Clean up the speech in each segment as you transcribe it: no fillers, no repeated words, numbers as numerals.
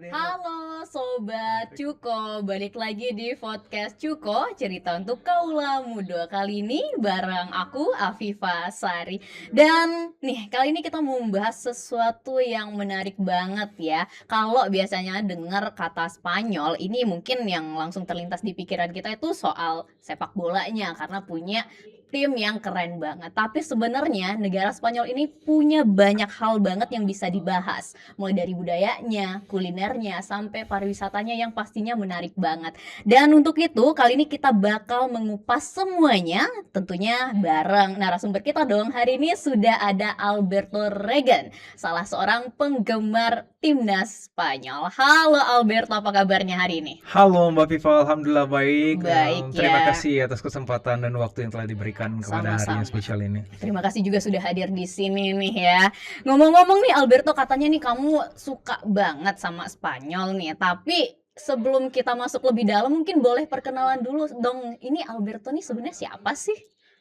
Halo Sobat Cuko, balik lagi di podcast Cuko, cerita untuk kaula muda. Kali ini bareng aku Afifa Sari. Dan nih kali ini kita mau membahas sesuatu yang menarik banget ya. Kalau biasanya dengar kata Spanyol, ini mungkin yang langsung terlintas di pikiran kita itu soal sepak bolanya, karena punya tim yang keren banget. Tapi sebenarnya negara Spanyol ini punya banyak hal banget yang bisa dibahas, mulai dari budayanya, kulinernya, sampai pariwisatanya yang pastinya menarik banget. Dan untuk itu kali ini kita bakal mengupas semuanya, tentunya bareng narasumber kita dong. Hari ini sudah ada Alberto Regan, salah seorang penggemar timnas Spanyol. Halo Alberto, apa kabarnya hari ini? Halo Mbak Viva, Alhamdulillah baik. Baik Terima ya. kasih atas kesempatan dan waktu yang telah diberikan kepada hari yang Sama-sama. spesial ini. Terima kasih juga sudah hadir di sini nih ya. Ngomong-ngomong nih Alberto, katanya nih kamu suka banget sama Spanyol nih. Tapi sebelum kita masuk lebih dalam, mungkin boleh perkenalan dulu dong. Ini Alberto nih sebenarnya siapa sih?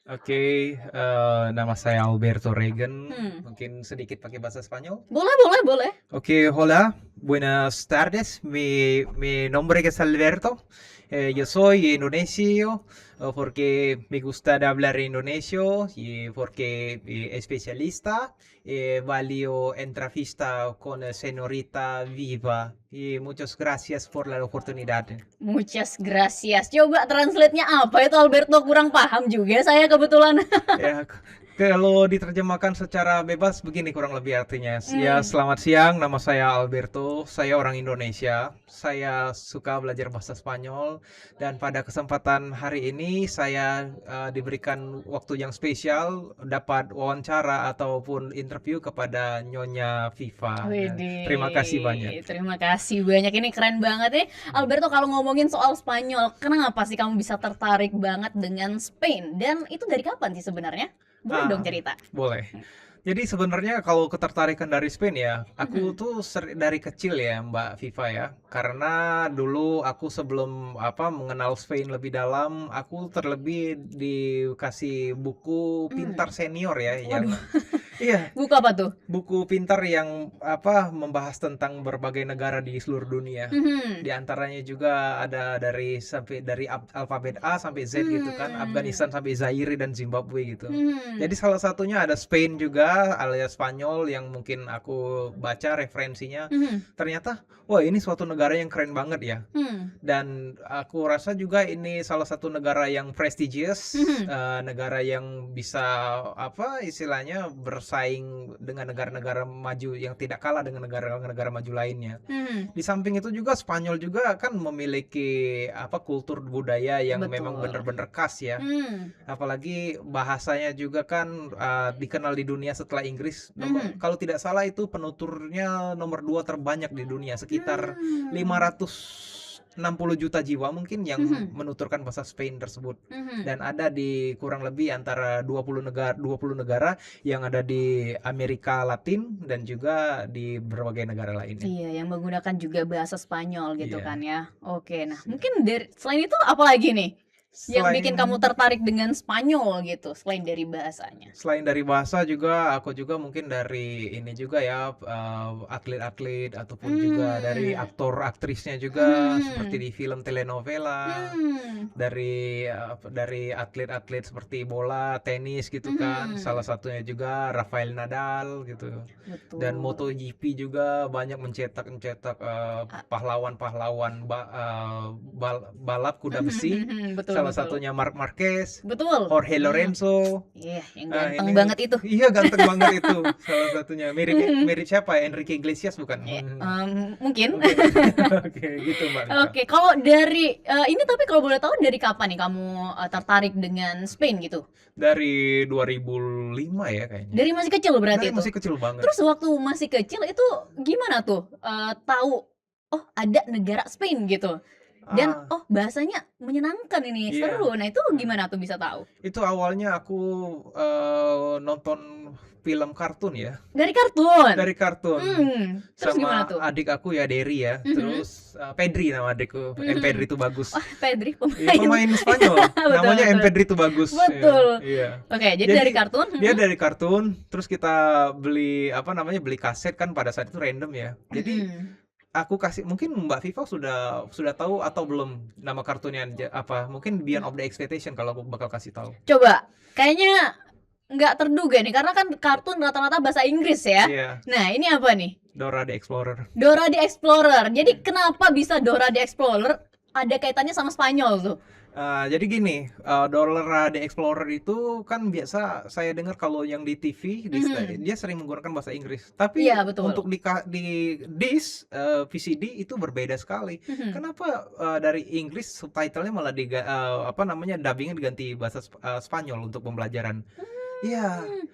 Oke, nama saya Alberto Regan. Hmm. Mungkin sedikit pakai bahasa Spanyol. Boleh. Oke, hola, buenas tardes. Mi nombre es Alberto. Yo soy indonesio porque me gusta hablar indonesio y porque especialista. Valio entrevista con señorita Viva y muchas gracias por la oportunidad. Muchas gracias. Coba translate-nya apa itu Alberto? Kurang paham juga saya kebetulan. Ya, kalau diterjemahkan secara bebas begini kurang lebih artinya. Ya, selamat siang, nama saya Alberto, saya orang Indonesia. Saya suka belajar bahasa Spanyol dan pada kesempatan hari ini saya diberikan waktu yang spesial dapat wawancara ataupun interview kepada Nyonya Viva. Widih. Terima kasih banyak. Terima kasih banyak. Ini keren banget ya. Alberto, kalau ngomongin soal Spanyol, kenapa sih kamu bisa tertarik banget dengan Spain? Dan itu dari kapan sih sebenarnya? Boleh dong cerita. Boleh. Jadi sebenarnya kalau ketertarikan dari Spain ya, aku tuh dari kecil ya Mbak Viva ya. Karena dulu aku sebelum mengenal Spain lebih dalam, aku terlebih dikasih buku Pintar Senior ya yang iya, Buku apa tuh? buku pintar yang membahas tentang berbagai negara di seluruh dunia. Di antaranya juga ada dari alfabet A sampai Z gitu kan, Afghanistan sampai Zaire dan Zimbabwe gitu. Jadi salah satunya ada Spain juga alias Spanyol yang mungkin aku baca referensinya. Ternyata wah ini suatu negara yang keren banget ya. Dan aku rasa juga ini salah satu negara yang prestigious, negara yang bisa istilahnya bersaing dengan negara-negara maju yang tidak kalah dengan negara-negara maju lainnya. Di samping itu juga Spanyol juga kan memiliki kultur budaya yang memang benar-benar khas ya. Apalagi bahasanya juga kan dikenal di dunia setelah Inggris. Kalau tidak salah itu penuturnya nomor 2 terbanyak di dunia, sekitar 560 juta jiwa mungkin yang menuturkan bahasa Spain tersebut. Dan ada di kurang lebih antara 20 negara yang ada di Amerika Latin dan juga di berbagai negara lainnya. Iya, yang menggunakan juga bahasa Spanyol gitu Iya. kan ya. Oke, nah mungkin selain itu apa lagi nih yang bikin kamu tertarik dengan Spanyol gitu, selain dari bahasanya? Selain dari bahasa juga aku juga mungkin dari ini juga ya, atlet-atlet ataupun juga dari aktor-aktrisnya juga seperti di film telenovela. Dari atlet-atlet seperti bola, tenis gitu kan. Salah satunya juga Rafael Nadal gitu. Betul. Dan MotoGP juga banyak mencetak pahlawan-pahlawan balap kuda besi. Betul. Salah satunya Marc Marquez, Betul. Jorge Lorenzo. Iya, yang Ah, ganteng ini- banget itu. Iya, ganteng banget itu. Salah satunya mirip siapa ya? Enrique Iglesias bukan? Mungkin. Oke, gitu Mbak. Oke, kalau dari ini, tapi kalau boleh tahu dari kapan nih kamu tertarik dengan Spain gitu? Dari 2005 ya kayaknya. Dari masih kecil berarti Dari itu. masih kecil banget. Terus waktu masih kecil itu gimana tuh tahu oh ada negara Spain gitu? Dan Ah, bahasanya menyenangkan ini, iya. seru. Nah, itu Hmm. gimana tuh bisa tahu? Itu awalnya aku nonton film kartun ya, Dari kartun? dari kartun Terus gimana sama tuh? adik aku ya Derry ya, Mhm, terus Pedri nama adikku, Pedri mhm. itu bagus. Wah, Pedri Iya pemain pemain Spanyol, betul namanya betul. Pedri itu bagus. Iya, Betul. iya. Oke, jadi dari Jadi kartun dia dari kartun, terus kita beli apa namanya beli kaset kan pada saat itu random ya. Jadi mhm. aku kasih mungkin Mbak Viva sudah tahu atau belum nama kartunnya apa? Mungkin Beyond of the Expectation kalau aku bakal kasih tahu. Coba, kayaknya nggak terduga nih, karena kan kartun rata-rata bahasa Inggris ya. Iya, Nah, ini apa nih? Dora the Explorer. Dora the Explorer. Jadi kenapa bisa Dora the Explorer ada kaitannya sama Spanyol tuh? Jadi gini, Dora the Explorer itu kan biasa saya dengar kalau yang di TV, Mhm. dia sering menggunakan bahasa Inggris. Iya, Tapi betul. untuk di disk, VCD itu berbeda sekali. Mhm. Kenapa dari Inggris subtitlenya malah apa namanya dubbingnya diganti bahasa Spanyol untuk pembelajaran? Iya. Mmm,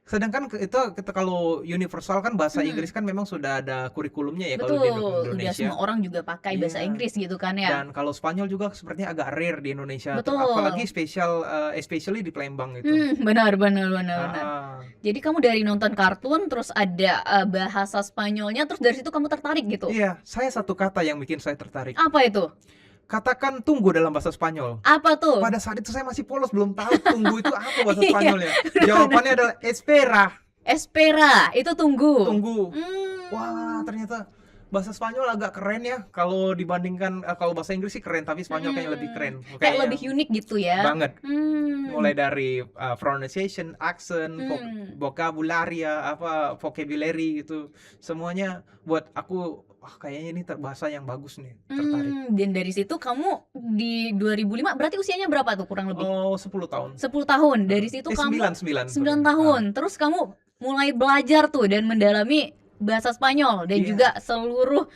Sedangkan itu kita kalau universal kan bahasa mhm. Inggris kan memang sudah ada kurikulumnya ya kalau di Betul, udah semua Indonesia. orang juga pakai bahasa Iya. Inggris gitu kan ya? Dan kalau Spanyol juga sepertinya agak rare di Indonesia, apalagi Betul. especially di Palembang itu. Benar benar benar benar. Heeh. Jadi kamu dari nonton kartun terus ada, bahasa Spanyolnya, terus dari situ kamu tertarik gitu? Iya, saya satu kata yang bikin saya tertarik. Apa itu? Katakan tunggu dalam bahasa Spanyol. Apa tuh? Pada saat itu saya masih polos, belum tahu tunggu itu apa bahasa Iya, Spanyolnya. bener bener. Jawabannya adalah espera, Espera, itu tunggu? tunggu. Wah, Mmm, ternyata bahasa Spanyol agak keren ya. Kalau dibandingkan kalau bahasa Inggris sih keren, tapi Spanyol kayaknya lebih mhm. keren. Kayak lebih Kayaknya unik gitu ya? banget. Mulai Mmm, dari pronunciation, accent, mmm. vocabulary ya, apa vocabulary gitu. Semuanya buat aku wah kayaknya ini bahasa yang bagus nih, tertarik. Dan dari situ kamu di 2005 berarti usianya berapa tuh kurang lebih? Oh, 10 tahun. 10 tahun. Dari Heeh. situ 9, kamu 9 9 sorry. tahun, terus kamu mulai belajar tuh dan mendalami bahasa Spanyol dan Iya, juga seluruh,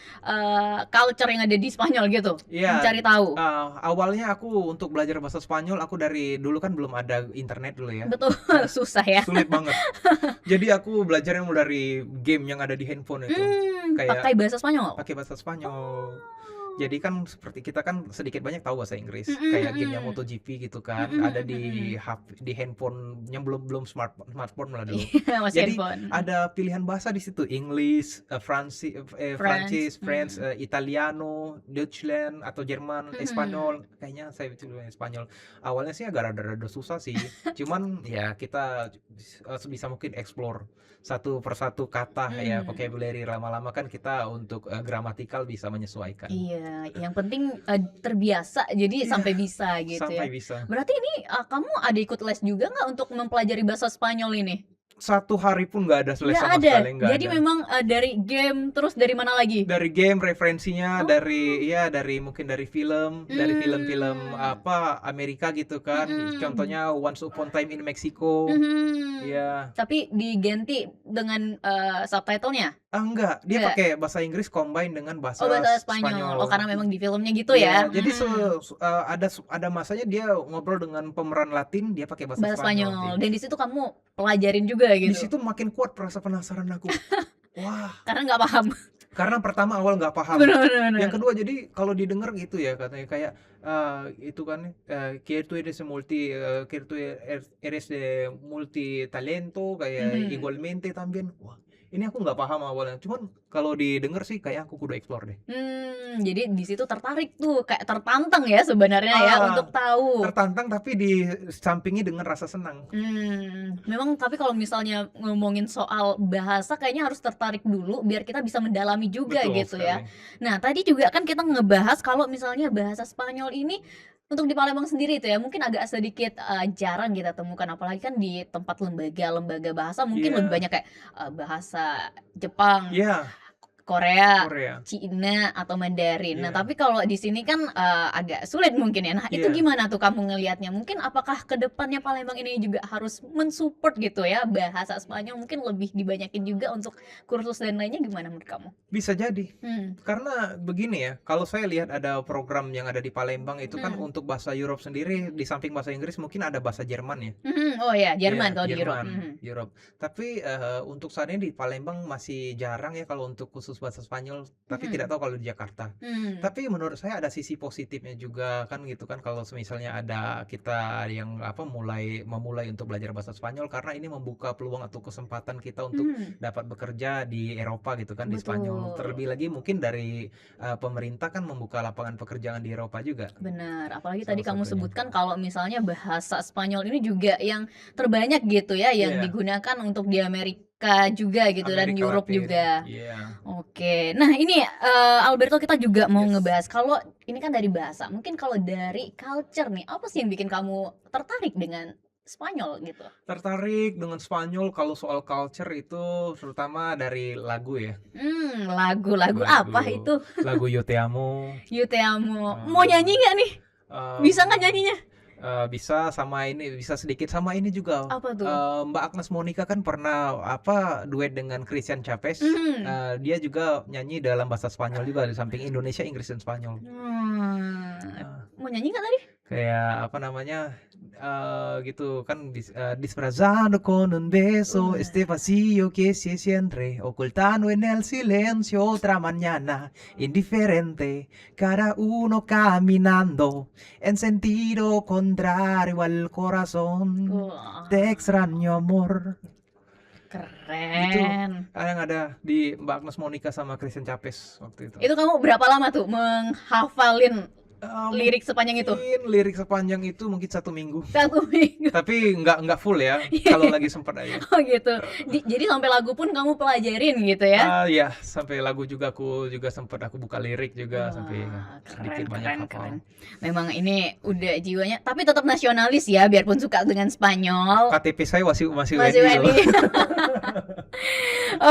culture yang ada di Spanyol gitu, iya. mencari tahu. Awalnya aku untuk belajar bahasa Spanyol, aku dari dulu kan belum ada internet dulu ya. Betul, Nah, susah ya. sulit banget. Jadi aku belajarnya mulai dari game yang ada di handphone itu. Pakai Kayak bahasa Spanyol? pakai bahasa Spanyol. Oh. Jadi kan seperti kita kan sedikit banyak tahu bahasa Inggris, Mhm kayak gamenya mhm. MotoGP gitu kan, Mhm ada mhm di mhm. di handphone yang belum belum smartphone malah dulu. Iya, masih Jadi handphone. ada pilihan bahasa di situ, English, France, Prancis, French, Italiano, Deutschland atau Jerman, mhm. Spanyol. Kayaknya saya itu Spanyol. Awalnya sih agak rada-rada susah sih, cuman ya kita sebisa mungkin explore satu persatu kata ya Mmm. vocabulary, lama-lama kan kita untuk gramatikal bisa menyesuaikan. Iya, yang penting, terbiasa jadi Iya, sampai bisa gitu sampai ya. bisa. Berarti ini, kamu ada ikut les juga nggak untuk mempelajari bahasa Spanyol ini? Satu hari pun nggak ada les Nggak sama ada? sekali, nggak Jadi ada. memang, dari game, terus dari mana lagi? Dari game referensinya, Oh, dari mungkin dari film-film mmm, apa Amerika gitu kan. mhm, Contohnya Once Upon a Time in Mexico. mhm. Iya. Tapi diganti dengan, subtitle-nya? Enggak, dia Nggak? pakai bahasa Inggris combine dengan Oh, bahasa bahasa Spanyol. Oh, Spanyol. karena memang di filmnya gitu ya? Iya, jadi ada masanya dia ngobrol dengan pemeran Latin, dia pakai bahasa Bahasa Spanyol Spanyol, sih. dan di situ kamu pelajarin juga Di gitu? situ makin kuat rasa penasaran aku. Wah, Karena nggak paham? karena pertama awal nggak paham. Bener bener Yang bener. kedua jadi kalau didengar gitu ya katanya kayak itu kan que tú eres que tú eres de multitalento kayak Mhm. igualmente también. Wah, ini aku nggak paham awalnya. Cuman kalau didengar sih kayak aku kudu explore deh. Jadi di situ tertarik tuh, kayak tertantang ya sebenarnya ya untuk Ah, tahu. tertantang tapi disampingi dengan rasa senang. Memang tapi kalau misalnya ngomongin soal bahasa kayaknya harus tertarik dulu biar kita bisa mendalami juga Betul gitu ya. sekali. Nah, tadi juga kan kita ngebahas kalau misalnya bahasa Spanyol ini untuk di Palembang sendiri itu ya mungkin agak sedikit, jarang kita temukan apalagi kan di tempat lembaga-lembaga bahasa mungkin lebih Iya, banyak kayak, bahasa Jepang, iya, Korea, Korea. Cina, atau Mandarin. Nah, Iya, tapi kalau di sini kan, agak sulit mungkin ya. Nah, itu iya. gimana tuh kamu ngelihatnya? Mungkin apakah ke depannya Palembang ini juga harus men-support gitu ya, bahasa Spanyol mungkin lebih dibanyakin juga untuk kursus dan lainnya gimana menurut kamu? Bisa jadi. Hmm, Karena begini ya, kalau saya lihat ada program yang ada di Palembang itu kan hmm, untuk bahasa Europe sendiri, di samping bahasa Inggris mungkin ada bahasa Jerman ya. oh ya, Jerman Iya, kalau di Europe, Jerman, Europe. Tapi untuk saat ini di Palembang masih jarang ya kalau untuk khusus kursus bahasa Spanyol, tapi tidak tahu kalau di Jakarta. Hmm. Tapi menurut saya ada sisi positifnya juga kan gitu kan, kalau misalnya ada kita yang memulai untuk belajar bahasa Spanyol, karena ini membuka peluang atau kesempatan kita untuk dapat bekerja di Eropa gitu kan, di Spanyol. Betul. Terlebih lagi mungkin dari pemerintah kan membuka lapangan pekerjaan di Eropa juga. Benar, apalagi Salah tadi kamu satunya. sebutkan kalau misalnya bahasa Spanyol ini juga yang terbanyak gitu ya, yang Iya. digunakan untuk di Amerika juga gitu dan Amerika Europe Latin. juga. Iya. Oke, nah ini Alberto, kita juga mau Yes. ngebahas, kalau ini kan dari bahasa, mungkin kalau dari culture nih, apa sih yang bikin kamu tertarik dengan Spanyol gitu? Tertarik dengan Spanyol kalau soal culture itu terutama dari lagu ya. Lagu apa itu? Lagu Yo Te Amo. You Te Amo. Mau nyanyi nggak nih? Bisa nggak nyanyinya? Bisa, sama ini bisa sedikit, sama ini juga. Apa tuh? Mbak Agnes Monica kan pernah duet dengan Christian Chapes. Dia juga nyanyi dalam bahasa Spanyol juga, di samping Indonesia, Inggris dan Spanyol. Mau nyanyi nggak tadi? Kayak apa namanya, gitu kan, disfrazando con un beso este vacío que se siente ocultando en el silencio otra mañana indiferente, cada uno caminando en sentido contrario al corazón, te extraño amor. Keren. Yang ada di Mbak Agnes Monica sama Christian Chapes waktu itu. Itu kamu berapa lama tuh menghafalin lirik sepanjang itu? Mungkin lirik sepanjang itu mungkin 1 minggu. 1 minggu. Tapi nggak full ya, kalau lagi sempat aja. Oh gitu. Jadi sampai lagu pun kamu pelajarin gitu ya? Ya, sampai lagu juga aku sempat buka lirik juga. Wah, sampai sedikit banyak hafal. Memang ini udah jiwanya, tapi tetap nasionalis ya, biarpun suka dengan Spanyol. KTP saya masih Masih WNI loh. WNI.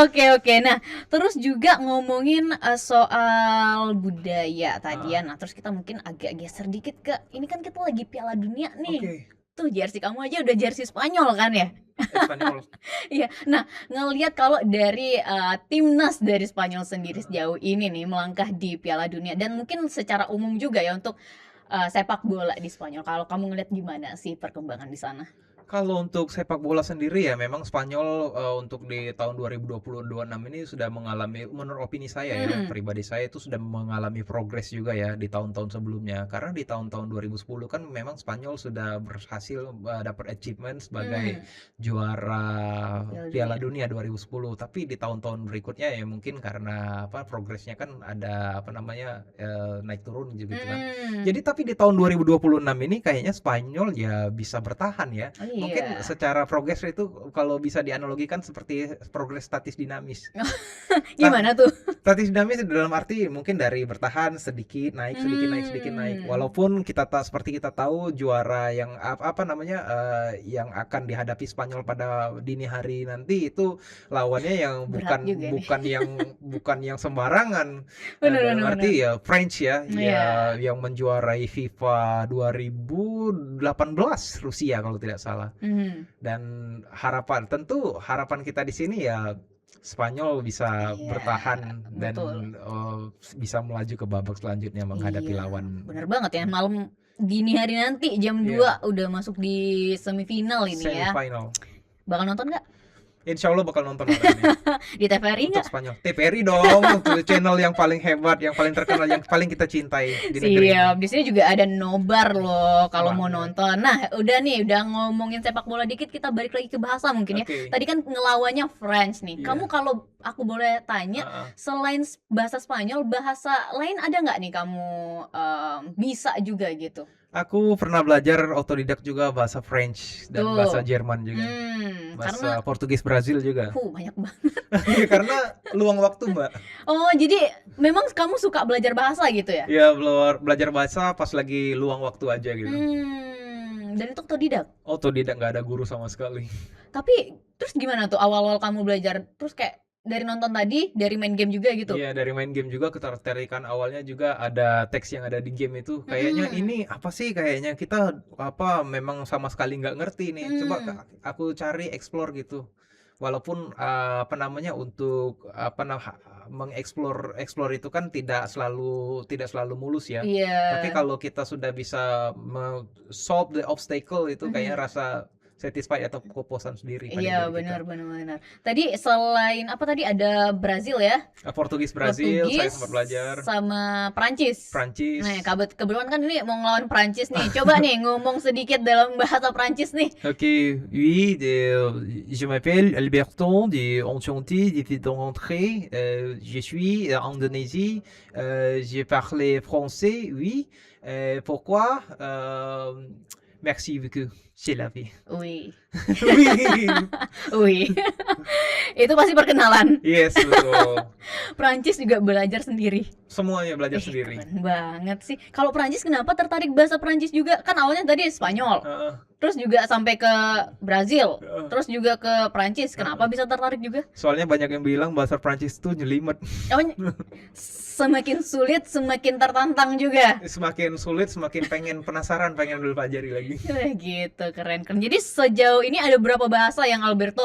Oke. Nah, terus juga ngomongin soal budaya tadi ya. Nah, terus kita mungkin agak geser dikit ke, ini kan kita lagi Piala Dunia nih. Oke. Tuh jersey kamu aja udah jersey Spanyol kan ya? Spanyol. Iya. Nah, ngelihat kalau dari timnas dari Spanyol sendiri sejauh ini nih melangkah di Piala Dunia, dan mungkin secara umum juga ya untuk sepak bola di Spanyol. Kalau kamu ngelihat gimana sih perkembangan di sana? Kalau untuk sepak bola sendiri ya, memang Spanyol untuk di tahun 2026 ini sudah mengalami, menurut opini saya ya, pribadi saya itu sudah mengalami progres juga ya di tahun-tahun sebelumnya. Karena di tahun-tahun 2010 kan memang Spanyol sudah berhasil dapat achievement sebagai juara Piala Dunia 2010. Tapi di tahun-tahun berikutnya ya mungkin karena progresnya kan ada naik turun gitu kan. Jadi tapi di tahun 2026 ini kayaknya Spanyol ya bisa bertahan ya. Mungkin secara progres itu kalau bisa dianalogikan seperti progres statis dinamis. Gimana tuh? Statis dinamis dalam arti mungkin dari bertahan sedikit naik, sedikit naik. Walaupun seperti kita tahu juara yang yang akan dihadapi Spanyol pada dini hari nanti itu lawannya yang bukan yang sembarangan. Dalam arti ya French ya, yang menjuarai FIFA 2018 Rusia kalau tidak salah. Dan harapan kita di sini ya Spanyol bisa bertahan dan bisa melaju ke babak selanjutnya menghadapi lawan. Bener banget ya, malam dini hari nanti jam 2 udah masuk di semifinal ini ya. Bakal nonton nggak? Insya Allah bakal nonton hari ini. Di TVRI nggak? Spanyol. TVRI dong, channel yang paling hebat, yang paling terkenal, yang paling kita cintai di negeri ini. Siap, di sini juga ada nobar loh kalau mau nonton. Nah, udah ngomongin sepak bola dikit, kita balik lagi ke bahasa mungkin ya. Tadi kan ngelawannya French nih. Kamu kalau aku boleh tanya, selain bahasa Spanyol, bahasa lain ada nggak nih kamu bisa juga gitu? Aku pernah belajar otodidak juga bahasa French dan bahasa Jerman juga. Bahasa Portugis Brazil juga. Banyak banget. Karena luang waktu, Mbak. Oh, jadi memang kamu suka belajar bahasa gitu ya? Iya, belajar bahasa pas lagi luang waktu aja gitu. Dan itu otodidak? Otodidak, nggak ada guru sama sekali. Tapi terus gimana tuh awal-awal kamu belajar? Terus kayak dari nonton tadi, dari main game juga gitu? Iya, dari main game juga. Ketertarikan awalnya juga ada teks yang ada di game itu. Kayaknya ini apa sih, kayaknya kita memang sama sekali nggak ngerti nih. Coba aku cari explore gitu. Walaupun untuk mengeksplor itu kan tidak selalu mulus ya. Tapi kalau kita sudah bisa solve the obstacle itu kayaknya satisfied atau kepuasan sendiri pada Iya, diri kita. benar. Tadi selain apa tadi ada Brazil ya? Portugis Brazil saya Portugis sempat belajar. sama Prancis. Prancis. Nah, kebetulan kan ini mau ngelawan Prancis nih. Coba nih ngomong sedikit dalam bahasa Prancis nih. Ok, oui, je m'appelle Alberton de Enchanté, depuis de rentrée. Je suis en Indonésie. Je parle français, oui. Pourquoi? Merci beaucoup. C'est la vie. Wih, Wih. wih. Itu pasti perkenalan. Yes, betul. Prancis juga belajar sendiri. Semuanya belajar sendiri. Keren banget sih. Kalau Prancis kenapa tertarik bahasa Prancis juga? Kan awalnya tadi Spanyol, Heeh. terus juga sampai ke Brazil, Heeh. terus juga ke Prancis. Kenapa bisa tertarik juga? Soalnya banyak yang bilang bahasa Prancis tuh nyelimet. Oh, semakin sulit, semakin tertantang juga. Semakin sulit, semakin pengen penasaran, pengen pelajari lagi. Gitu, keren. Jadi sejauh ini ada berapa bahasa yang Alberto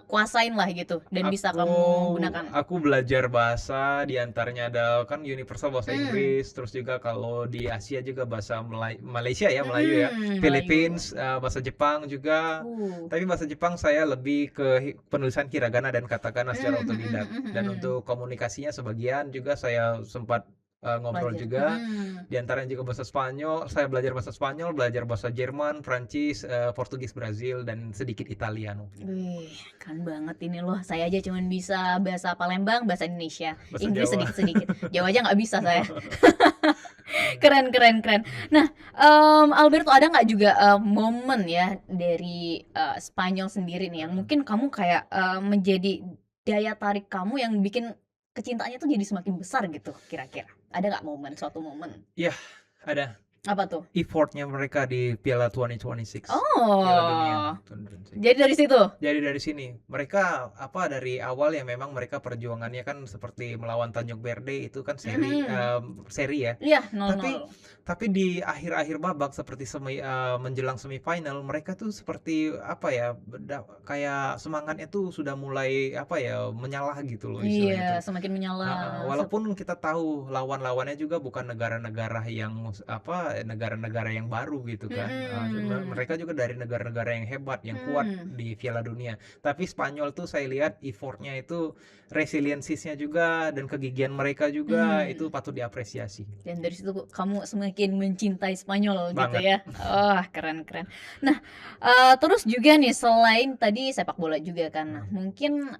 kuasain lah gitu dan bisa kamu gunakan? Aku belajar bahasa, diantaranya ada kan universal bahasa Hmm. Inggris, terus juga kalau di Asia juga bahasa Malaysia ya, Melayu ya, Philippines, bahasa Jepang juga. Tapi bahasa Jepang saya lebih ke penulisan hiragana dan katakana secara otodidak. Dan untuk komunikasinya sebagian juga saya sempat ngobrol Belajar. juga. Di antaranya juga bahasa Spanyol, saya belajar bahasa Spanyol, belajar bahasa Jerman, Prancis, Portugis, Brazil, dan sedikit Italiano. Wih, keren banget ini loh. Saya aja cuman bisa bahasa Palembang, bahasa Indonesia, Bahasa Inggris Jawa. sedikit-sedikit. Jawa aja nggak bisa saya. Keren. Nah, Alberto, ada nggak juga momen ya dari Spanyol sendiri nih yang mungkin kamu kayak menjadi daya tarik kamu yang bikin kecintaannya tuh jadi semakin besar gitu kira-kira? Ada nggak suatu momen? Ada Apa tuh? effortnya mereka di Piala 2026. Piala Dunia Oh, 2026. jadi dari situ? Jadi dari sini mereka dari awal ya memang mereka perjuangannya kan seperti melawan Tanjung Verde itu kan seri ya. Iya, 0-0. Tapi di akhir-akhir babak seperti menjelang semifinal mereka tuh seperti kayak semangatnya tuh sudah mulai menyalah gitu loh istilahnya Iya, tuh. semakin menyala. Walaupun kita tahu lawan-lawannya juga bukan negara-negara yang negara-negara yang baru gitu kan. Mereka juga dari negara-negara yang hebat, yang kuat di Piala Dunia. Tapi Spanyol tuh saya lihat effortnya itu, resiliensinya juga dan kegigihan mereka juga itu patut diapresiasi. Dan dari situ kamu semakin mencintai Spanyol gitu Banget. ya. Keren. Nah, terus juga nih selain tadi sepak bola juga kan. Nah, mungkin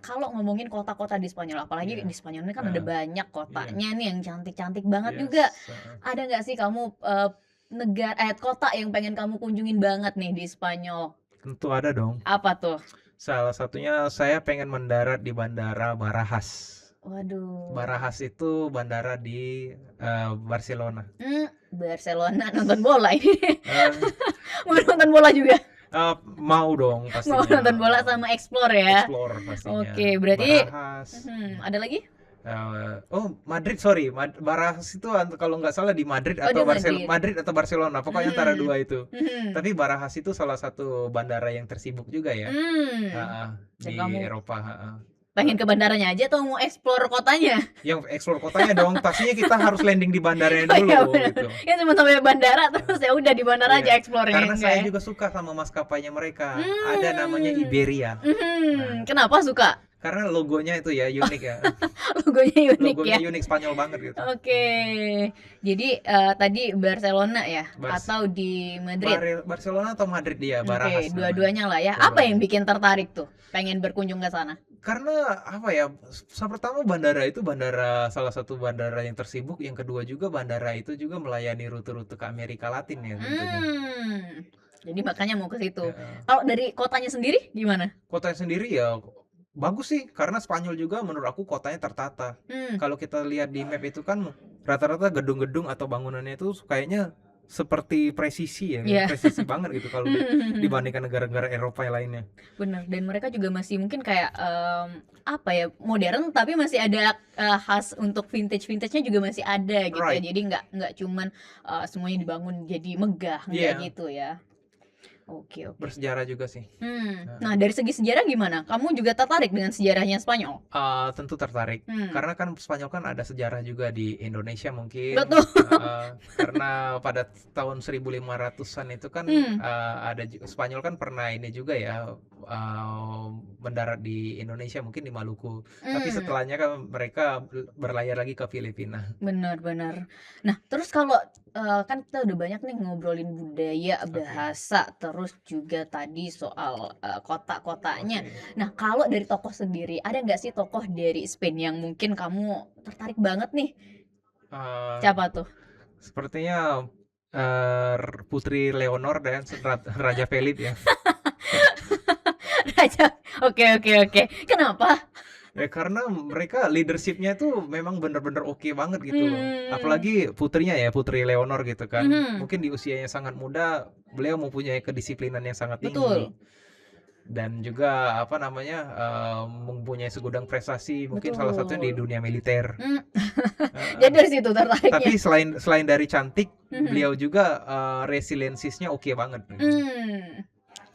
kalau ngomongin kota-kota di Spanyol, apalagi Iya. di Spanyol ini kan ada banyak kotanya nih yang cantik-cantik banget Yes, juga. Ada nggak sih kamu kota yang pengen kamu kunjungin banget nih di Spanyol? Tentu ada dong. Apa tuh? Salah satunya saya pengen mendarat di Bandara Barajas. Waduh. Barajas itu bandara di Barcelona. Barcelona nonton bola ini. Eh, Mau nonton bola juga. Mau dong pastinya. Mau nonton bola sama explore ya. Explore pastinya. Oke, berarti- Barajas. Ada lagi? Madrid, sorry. Barajas itu kalau nggak salah di Madrid Oh, atau di Madrid. atau Barcelona, pokoknya antara dua itu. Mhm. Tapi Barajas itu salah satu bandara yang tersibuk juga ya. Dan Di kamu- Eropa. Pengen ke bandaranya aja atau mau explore kotanya? Yang explore kotanya dong, pastinya kita harus landing di bandaranya Oh, dulu iya, benar. gitu. Ya cuma sampai bandara terus ya udah di bandara Iya, aja explore ya. Karena saya juga suka sama maskapainya mereka. Ada namanya Iberia. Kenapa suka? Karena logonya itu ya unik ya. Logonya unik Logonya ya. unik Spanyol banget gitu. Oke. Jadi tadi Barcelona ya Bars- atau di Madrid? Barcelona atau Madrid dia, Oke, Barajas. namanya. dua-duanya lah ya. Dua-duanya. Apa yang bikin tertarik tuh? Pengen berkunjung ke sana? Karena pertama bandara itu salah satu bandara yang tersibuk, yang kedua juga bandara itu juga melayani rute-rute ke Amerika Latin ya tentunya. Jadi makanya mau ke situ. Ya. Kalau dari kotanya sendiri gimana? Kotanya sendiri ya bagus sih, karena Spanyol juga menurut aku kotanya tertata. Kalau kita lihat di map itu kan rata-rata gedung-gedung atau bangunannya itu kayaknya seperti presisi ya, Iya. presisi banget gitu kalau dibandingkan negara-negara Eropa yang lainnya. Bener, dan mereka juga masih mungkin kayak modern tapi masih ada khas untuk vintage-nya juga masih ada gitu ya. Right. Jadi nggak cuman semuanya dibangun jadi megah, nggak Iya. gitu ya. Oke, oke. bersejarah juga sih. Nah, dari segi sejarah gimana? Kamu juga tertarik dengan sejarahnya Spanyol? Tentu tertarik, karena kan Spanyol kan ada sejarah juga di Indonesia mungkin. Betul. Karena pada tahun 1500-an itu kan ada Spanyol kan pernah ini juga ya, mendarat di Indonesia mungkin di Maluku. Tapi setelahnya kan mereka berlayar lagi ke Filipina. Benar-benar. Nah, terus kalau kan kita udah banyak nih ngobrolin budaya, bahasa, terus juga tadi soal kota-kotanya. Oke. Nah, kalau dari tokoh sendiri, ada nggak sih tokoh dari Spain yang mungkin kamu tertarik banget nih? Eh, Siapa tuh? Sepertinya Putri Leonor dan Raja Philip ya. Raja. Oke, oke, oke. Kenapa? Ya karena mereka leadershipnya tuh memang bener-bener oke banget gitu loh. Apalagi putrinya ya, Putri Leonor gitu kan. Mungkin di usianya sangat muda, beliau mempunyai kedisiplinan yang sangat tinggi. Betul. Dan juga apa namanya, mempunyai segudang prestasi, mungkin salah satunya di Betul. dunia militer. Jadi dari situ tertariknya. Tapi selain dari cantik, beliau juga resiliensinya oke banget.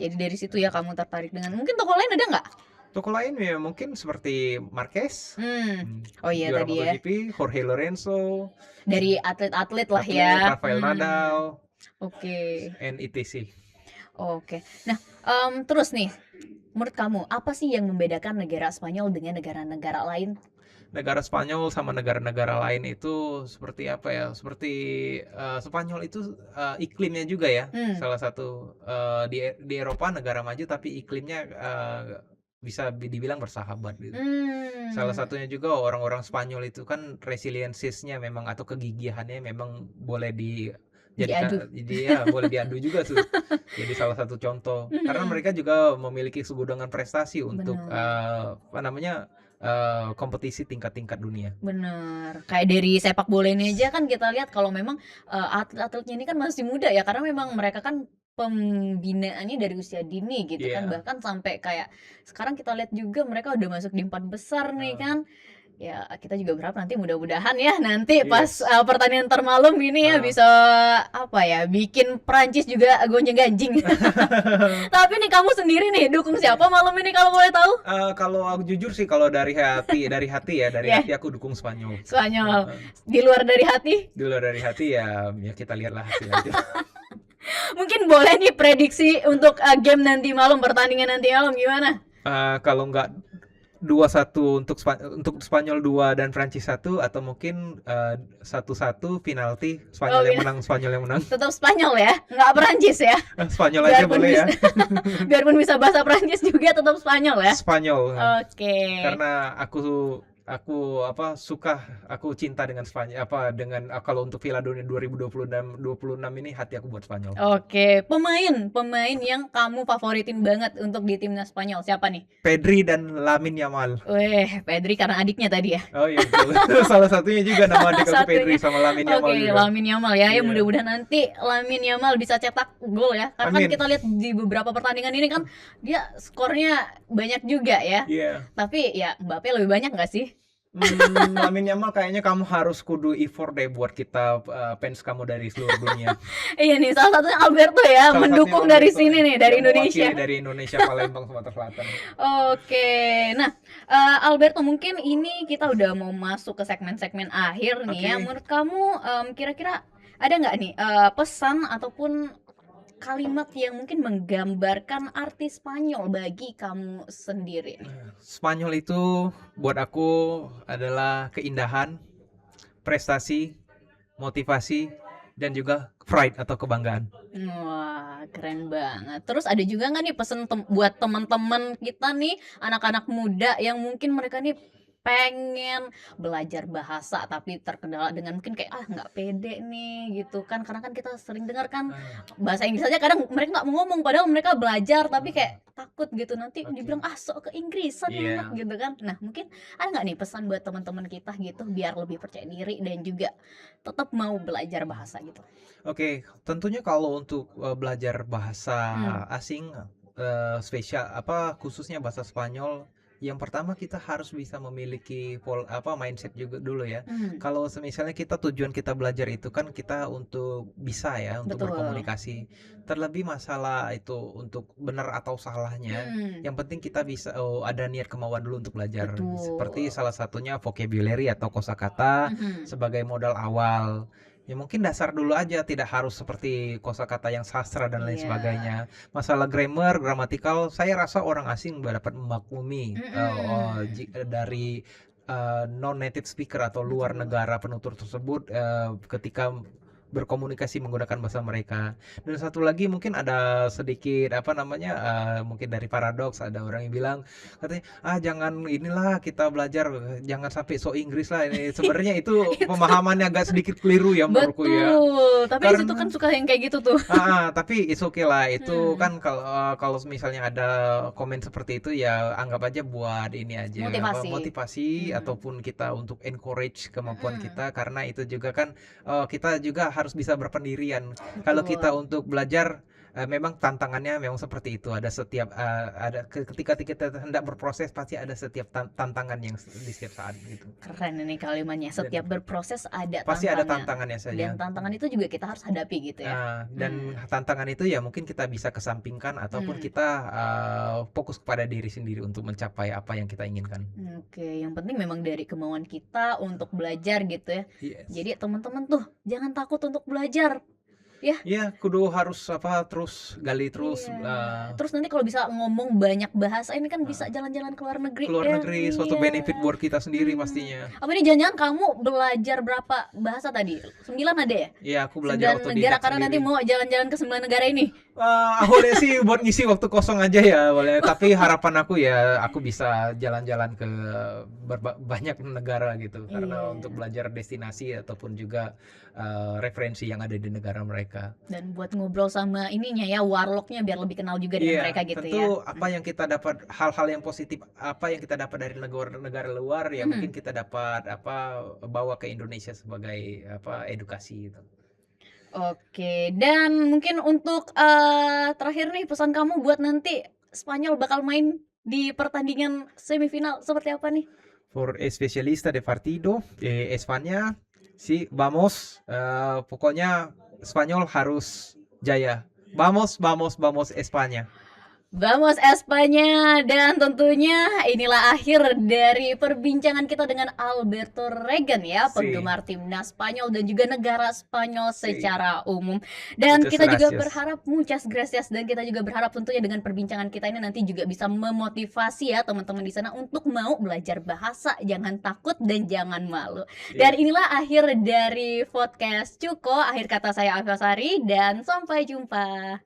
Jadi dari situ ya kamu tertarik dengan, mungkin tokoh lain ada nggak? Tokoh lain ya mungkin seperti Marquez, Oh iya juara tadi ya. MotoGP, Jorge Lorenzo, Dari atlet-atlet lah ya. Rafael Nadal, Oke. and etc. Oke. Nah, terus nih, menurut kamu apa sih yang membedakan negara Spanyol dengan negara-negara lain? Negara Spanyol sama negara-negara lain itu seperti apa ya? Seperti Spanyol itu iklimnya juga ya. Salah satu di Eropa negara maju tapi iklimnya bisa dibilang bersahabat gitu. Salah satunya juga orang-orang Spanyol itu kan resiliensinya memang atau kegigihannya memang boleh dijadikan boleh diadu juga tuh. Jadi salah satu contoh karena mereka juga memiliki segudangan prestasi untuk apa namanya, kompetisi tingkat-tingkat dunia. Bener, kayak dari sepak bola ini aja kan kita lihat kalau memang atlet-atletnya ini kan masih muda ya, karena memang mereka kan pembinaannya dari usia dini gitu kan, bahkan sampai kayak sekarang kita lihat juga mereka udah masuk di 4 besar nih kan. Ya kita juga berharap nanti mudah-mudahan ya nanti pas pertandingan termalum ini ya bisa apa ya, bikin Prancis juga gonjang-ganjing. Tapi nih kamu sendiri nih dukung siapa malam ini kalau boleh tahu? Kalau aku jujur sih, kalau dari hati hati aku dukung Spanyol. Spanyol. Di luar dari hati? Di luar dari hati ya kita lihatlah hasil aja. Mungkin boleh nih prediksi untuk game nanti malam, pertandingan nanti malam gimana? Kalau nggak 2-1 untuk Spanyol 2 dan Prancis 1, atau mungkin 1-1 penalti, Spanyol yang menang, Spanyol yang menang. Tetap Spanyol ya, nggak Prancis ya? Spanyol aja boleh ya. Biarpun bisa bahasa Prancis juga tetap Spanyol ya? Spanyol. Oke. Karena aku cinta dengan Spanyol, dengan kalau untuk Piala Dunia 2026 ini hati aku buat Spanyol. Oke, pemain yang kamu favoritin banget untuk di timnas Spanyol siapa nih? Pedri dan Lamine Yamal. Pedri karena adiknya tadi ya. Oh iya betul. Salah satunya juga nama adik aku Pedri sama Lamine Yamal. Oke, Lamine Yamal ya. Ya mudah-mudahan nanti Lamine Yamal bisa cetak gol ya. Karena kan kita lihat di beberapa pertandingan ini kan dia skornya banyak juga ya. Iya. Tapi ya Mbappe lebih banyak nggak sih? Lamine Yamal kayaknya kamu harus kudu effort deh buat kita fans kamu dari seluruh dunia. Iya nih, salah satunya Alberto ya, mendukung dari sini nih, dari Indonesia. Dari Indonesia, Palembang, Sumatera Selatan. Oke, nah Alberto, mungkin ini kita udah mau masuk ke segmen-segmen akhir nih ya. Menurut kamu kira-kira ada nggak nih pesan ataupun kalimat yang mungkin menggambarkan arti Spanyol bagi kamu sendiri? Spanyol itu buat aku adalah keindahan, prestasi, motivasi, dan juga pride atau kebanggaan. Wah, keren banget. Terus ada juga nggak nih pesan buat teman-teman kita nih, anak-anak muda yang mungkin mereka nih pengen belajar bahasa tapi terkendala dengan mungkin kayak nggak pede nih gitu kan, karena kan kita sering dengar kan bahasa Inggris aja kadang mereka nggak mau ngomong padahal mereka belajar tapi kayak takut gitu nanti dibilang sok ke Inggrisan gitu kan. Nah mungkin ada nggak nih pesan buat teman-teman kita gitu biar lebih percaya diri dan juga tetap mau belajar bahasa gitu? Oke, tentunya kalau untuk belajar bahasa asing spesial khususnya bahasa Spanyol, Yang pertama kita harus bisa memiliki mindset juga dulu ya. Hmm, Kalau misalnya tujuan kita belajar itu kan kita untuk bisa ya, untuk betul. berkomunikasi. Terlebih masalah itu untuk benar atau salahnya. Hmm, Yang penting kita bisa ada niat kemauan dulu untuk belajar. Seperti betul. salah satunya vocabulary atau kosakata Mhm. sebagai modal awal. Ya mungkin dasar dulu aja, tidak harus seperti kosakata yang sastra dan lain Iya. sebagainya. Masalah grammar, gramatikal, saya rasa orang asing dapat memaklumi dari non native speaker atau luar Betul. negara penutur tersebut ketika berkomunikasi menggunakan bahasa mereka. Dan satu lagi mungkin ada sedikit mungkin dari paradoks, ada orang yang bilang katanya jangan inilah kita belajar, jangan sampai so Inggris lah ini. Sebenarnya itu Itu pemahamannya agak sedikit keliru ya menurutku ya. betul. Tapi di situ Karena kan suka yang kayak gitu tuh. tapi it's okay lah. Itu Hmm, kan kalau misalnya ada komen seperti itu ya anggap aja buat ini aja motivasi. motivasi Hmm. ataupun kita untuk encourage kemampuan Mm-mm. kita, karena itu juga kan kita juga harus bisa berpendirian. Kalau kita Betul. untuk belajar memang tantangannya memang seperti itu. Ada setiap ketika kita hendak berproses pasti ada setiap tantangan yang di setiap saat gitu. Keren ini kalimatnya. Setiap Dan berproses ada pasti ada tantangan. tantangannya saja. Dan tantangan itu juga kita harus hadapi gitu ya. Dan tantangan itu ya mungkin kita bisa kesampingkan ataupun Hmm. kita fokus kepada diri sendiri untuk mencapai apa yang kita inginkan. Oke, yang penting memang dari kemauan kita untuk belajar gitu ya. Yes. Jadi teman-teman tuh jangan takut untuk belajar. Ya, kudu harus terus gali terus Iya. Terus nanti kalau bisa ngomong banyak bahasa ini kan bisa jalan-jalan ke luar negeri keluar ya. negeri, suatu Iya. benefit buat kita sendiri Hmm. pastinya. Apa ini jangan-jangan kamu belajar berapa bahasa tadi? 9 ada ya? Iya, aku belajar 9 otodidak negara karena nanti sendiri. mau jalan-jalan ke 9 negara ini. Awalnya sih buat ngisi waktu kosong aja ya, boleh. Tapi harapan aku ya aku bisa jalan-jalan ke banyak negara gitu, karena Iya. untuk belajar destinasi ataupun juga referensi yang ada di negara mereka. Dan buat ngobrol sama ininya ya, warlocknya biar lebih kenal juga dengan Iya, mereka gitu tentu ya. apa yang kita dapat, hal-hal yang positif apa yang kita dapat dari negara-negara luar ya mungkin kita dapat bawa ke Indonesia sebagai edukasi gitu. Oke, dan mungkin untuk terakhir nih pesan kamu buat nanti Spanyol bakal main di pertandingan semifinal seperti apa nih? For especialista de partido España, sí, vamos, pokoknya Spanyol harus jaya. Vamos, vamos, vamos España. Vamos Espanya, dan tentunya inilah akhir dari perbincangan kita dengan Alberto Regan ya, Si. penggemar timnas Spanyol dan juga negara Spanyol Si. secara umum. Dan Muchas kita juga gracias. berharap muchas gracias, dan kita juga berharap tentunya dengan perbincangan kita ini nanti juga bisa memotivasi ya teman-teman di sana untuk mau belajar bahasa. Jangan takut dan jangan malu. Dan inilah akhir dari podcast Cuko. Akhir kata saya Alfa Sari dan sampai jumpa.